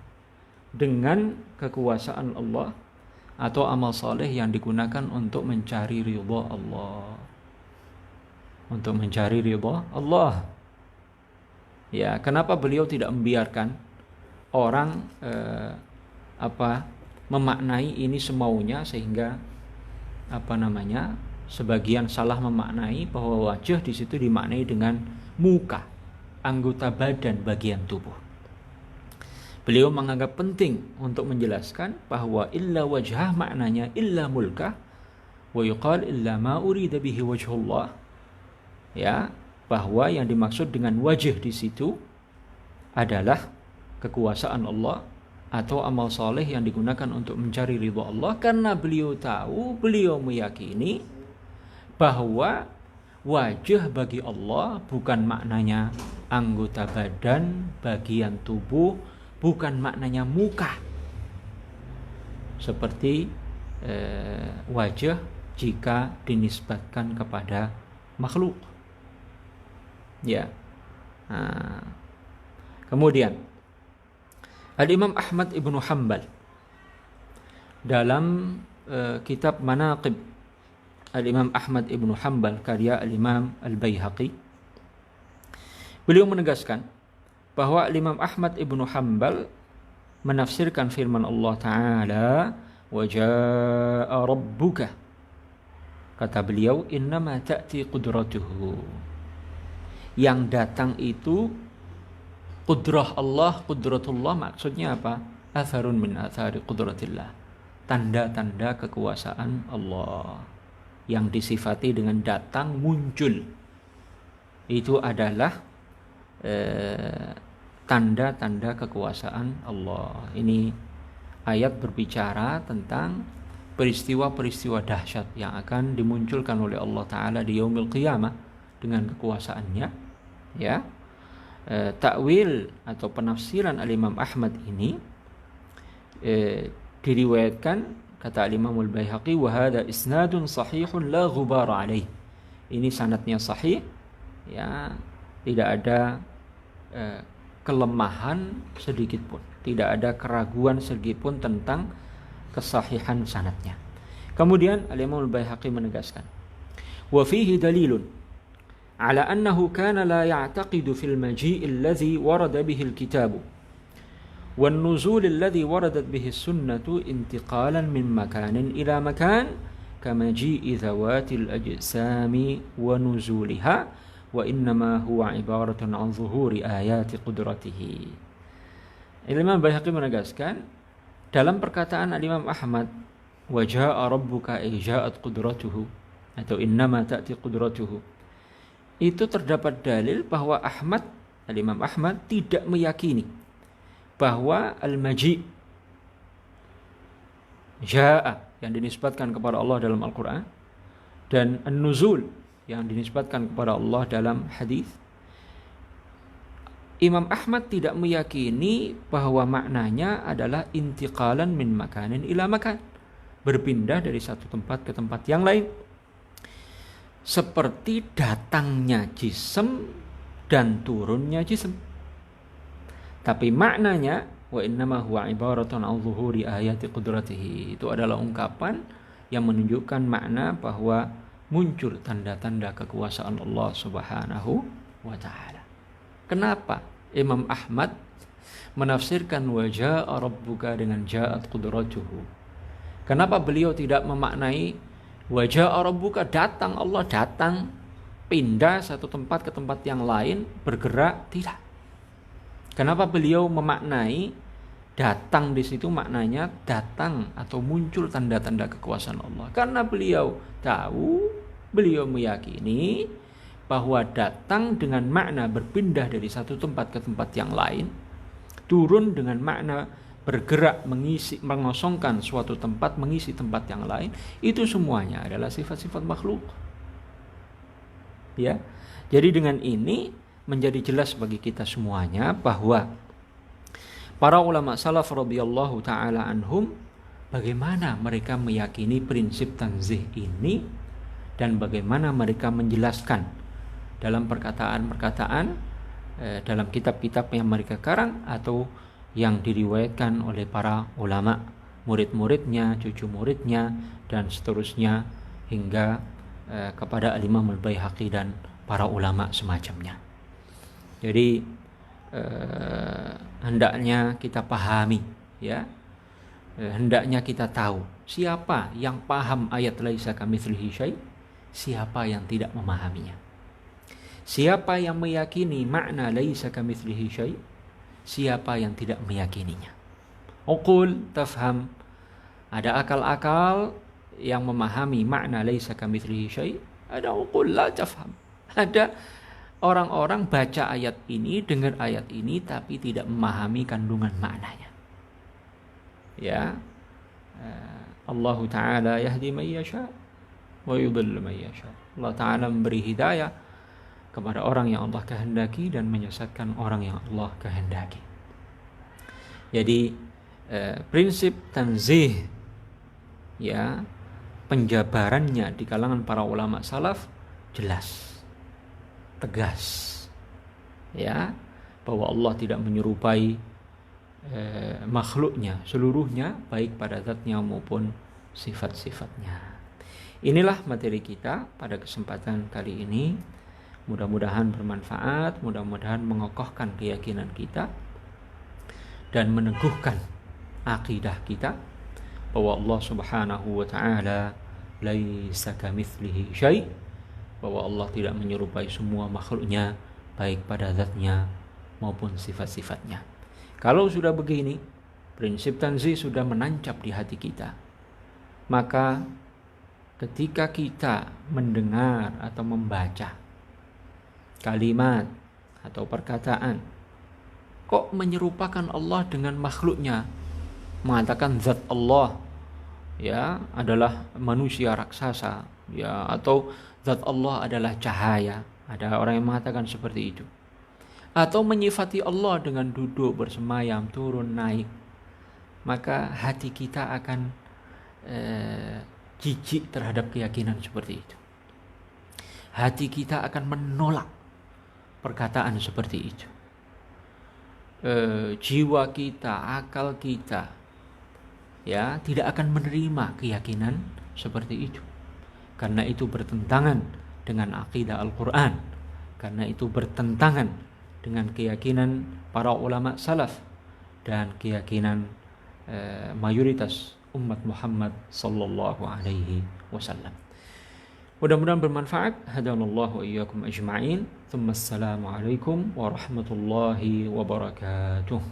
dengan kekuasaan Allah atau amal saleh yang digunakan untuk mencari ridha Allah. Untuk mencari ridha Allah. Ya, kenapa beliau tidak membiarkan orang memaknai ini semaunya, sehingga sebagian salah memaknai bahwa wajah di situ dimaknai dengan muka, anggota badan, bagian tubuh. Beliau menganggap penting untuk menjelaskan bahwa illa wajhah maknanya illa mulkah, wa yuqal illa ma urida bihi wajhullah. Ya, bahwa yang dimaksud dengan wajah di situ adalah kekuasaan Allah atau amal saleh yang digunakan untuk mencari ridha Allah, karena beliau tahu, beliau meyakini bahwa wajah bagi Allah bukan maknanya anggota badan, bagian tubuh, bukan maknanya muka seperti wajah jika dinisbatkan kepada makhluk. Ya. Kemudian Al-Imam Ahmad Ibnu Hanbal dalam kitab Manaqib Al-Imam Ahmad Ibnu Hanbal karya Al-Imam Al-Baihaqi, beliau menegaskan bahwa Imam Ahmad Ibnu Hanbal menafsirkan firman Allah Ta'ala, wa jaa'a rabbuka. Kata beliau, innama ta'ti qudratuhu. Yang datang itu qudrah Allah, qudratullah maksudnya apa? Atharun min athari qudratillah. Tanda-tanda kekuasaan Allah yang disifati dengan datang, muncul. Itu adalah tanda-tanda kekuasaan Allah. Ini ayat berbicara tentang peristiwa-peristiwa dahsyat yang akan dimunculkan oleh Allah Ta'ala di yaumil qiyamah dengan kekuasaannya. Ya, takwil atau penafsiran Al-Imam Ahmad ini diriwayatkan, kata Al-Imam Al-Baihaqi, wa hadha isnadun sahihun la ghubara alaih. Ini sanadnya sahih, ya, tidak ada kelemahan sedikit pun, tidak ada keraguan sedikit pun tentang kesahihan sanadnya. Kemudian Al-Imam Al-Baihaqi menegaskan, wa fihi dalilun ala annahu kana la ya'taqidu fil maji' alladhi warada bihi al-kitab wan nuzul alladhi waradat bihi as-sunnah intiqalan min makanin ila makan kama ji'i dhawatil ajsami wa nuzuliha wa innama huwa ibaratun an zuhuri ayati qudratihi. Imam Baihaqi menegaskan dalam perkataan Imam Ahmad, wa jaa'a rabbuka ay ja'at qudratuhu atau innama ta'ti qudratuhu, itu terdapat dalil bahwa Imam Ahmad tidak meyakini bahwa al-maji' jaa'a yang dinisbatkan kepada Allah dalam Al-Quran dan an-nuzul yang dinisbatkan kepada Allah dalam hadis Imam Ahmad tidak meyakini bahwa maknanya adalah intiqalan min makanin ila makan, berpindah dari satu tempat ke tempat yang lain, seperti datangnya jism dan turunnya jism. Tapi maknanya wa innama huwa ibaratun an zuhuri ayati qudratihi, itu adalah ungkapan yang menunjukkan makna bahwa muncul tanda-tanda kekuasaan Allah Subhanahu wa taala. Kenapa Imam Ahmad menafsirkan wa jaa rabbuka dengan ja'at qudratuhu? Kenapa beliau tidak memaknai wa jaa rabbuka datang, Allah datang, pindah satu tempat ke tempat yang lain, bergerak? Tidak. Kenapa beliau memaknai datang di situ maknanya datang atau muncul tanda-tanda kekuasaan Allah? Karena beliau tahu, beliau meyakini bahwa datang dengan makna berpindah dari satu tempat ke tempat yang lain, turun dengan makna bergerak, mengisi, mengosongkan suatu tempat, mengisi tempat yang lain, itu semuanya adalah sifat-sifat makhluk. Ya. Jadi dengan ini menjadi jelas bagi kita semuanya bahwa para ulama salaf radhiyallahu taala anhum, bagaimana mereka meyakini prinsip tanzih ini dan bagaimana mereka menjelaskan dalam perkataan-perkataan dalam kitab-kitab yang mereka karang atau yang diriwayatkan oleh para ulama, murid-muridnya, cucu muridnya, dan seterusnya hingga kepada Al-Imam Al-Baihaqi dan para ulama semacamnya. Jadi hendaknya kita pahami, ya, hendaknya kita tahu siapa yang paham ayat laisa kamitslihi syai', siapa yang tidak memahaminya. Siapa yang meyakini makna laisa kamitslihi syai', siapa yang tidak meyakininya. Uqul tafham, ada akal-akal yang memahami makna laisa kamitslihi syai', ada uqul la tafham. Ada orang-orang baca ayat ini, dengar ayat ini tapi tidak memahami kandungan maknanya. Ya, Allah Ta'ala yahdi man yasha wa yudhillu man yasha. Allah Ta'ala memberi hidayah kepada orang yang Allah kehendaki dan menyesatkan orang yang Allah kehendaki. Jadi prinsip tanzih, ya, penjabarannya di kalangan para ulama salaf jelas, tegas, ya, bahwa Allah tidak menyerupai makhluknya seluruhnya, baik pada zatnya maupun sifat-sifatnya. Inilah materi kita pada kesempatan kali ini. Mudah-mudahan bermanfaat, mudah-mudahan mengokohkan keyakinan kita dan meneguhkan akidah kita bahwa Allah Subhanahu wa taala laisa kamitslihi syai', bahwa Allah tidak menyerupai semua makhluknya baik pada zatnya maupun sifat-sifatnya. Kalau sudah begini, prinsip tanzih sudah menancap di hati kita, maka ketika kita mendengar atau membaca kalimat atau perkataan kok menyerupakan Allah dengan makhluknya, mengatakan zat Allah, ya, adalah manusia raksasa, ya, atau zat Allah adalah cahaya, ada orang yang mengatakan seperti itu, atau menyifati Allah dengan duduk, bersemayam, turun, naik, maka hati kita akan jijik terhadap keyakinan seperti itu. Hati kita akan menolak perkataan seperti itu. Jiwa kita, akal kita, ya, tidak akan menerima keyakinan seperti itu, karena itu bertentangan dengan akidah Al-Quran, karena itu bertentangan dengan keyakinan para ulama salaf dan keyakinan mayoritas umat Muhammad sallallahu alaihi wasallam. Mudah-mudahan bermanfaat. Hadanallahu wa iyyakum ajma'in. Assalamualaikum warahmatullahi wabarakatuh.